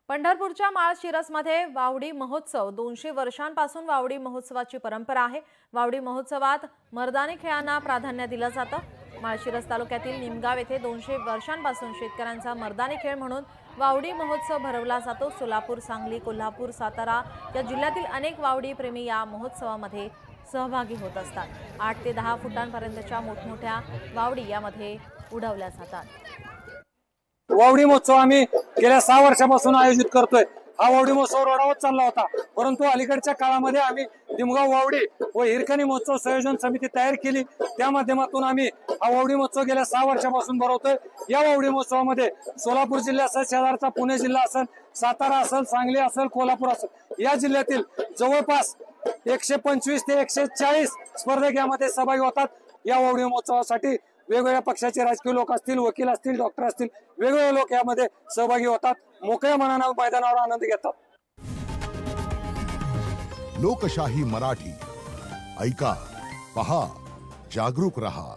पंढरपूरच्या माळशिरसमध्ये वावडी महोत्सव 200 वर्षांपासून वावडी महोत्सवाची परंपरा आहे। वावडी महोत्सवात मर्दानी खेळांना प्राधान्य दिलं जातं। माळशिरस तालुक्यातील निमगाव येथे 200 वर्षांपासून शेतकऱ्यांचा मर्दानी खेळ म्हणून वावडी महोत्सव भरवला जातो। सोलापूर, सांगली, कोल्हापूर, सातारा या जिल्ह्यातील अनेक वावडी प्रेमी या महोत्सवामध्ये सहभागी होत असतात। 8 ते 10 फुटांपर्यंतच्या मोठमोठ्या वावडी यामध्ये उडवल्या जातात। वावडी महोत्सव आम्ही गेल्या 6 वर्षापासून आयोजित करतोय। हा वावडी महोत्सव रोडावर चालला होता, परंतु अलीकडच्या काळामध्ये आम्ही निमगाव वावडी व हिरकणी महोत्सव संयोजन समिती तयार केली। त्या माध्यमातून आम्ही हा वावडी महोत्सव गेल्या 6 वर्षापासून भरवतोय। या वावडी महोत्सवामध्ये सोलापूर जिल्हा असेल, शेजारचा पुणे जिल्हा असेल, सातारा असेल, सांगली असेल, कोल्हापूर असेल या जिल्ह्यातील जवळपास 125 ते 140 स्पर्धक यामध्ये सहभागी होतात। या वावडी महोत्सवासाठी वेगवेगळ्या पक्षाचे राजकीय लोक असतील, वकील असतील, डॉक्टर असतील, वेगवेगळे लोक यामध्ये सहभागी होतात। मोकळ्या मनाने मैदानावर आनंद घेतात। लोकशाही मराठी ऐका, पहा, जागरूक रहा।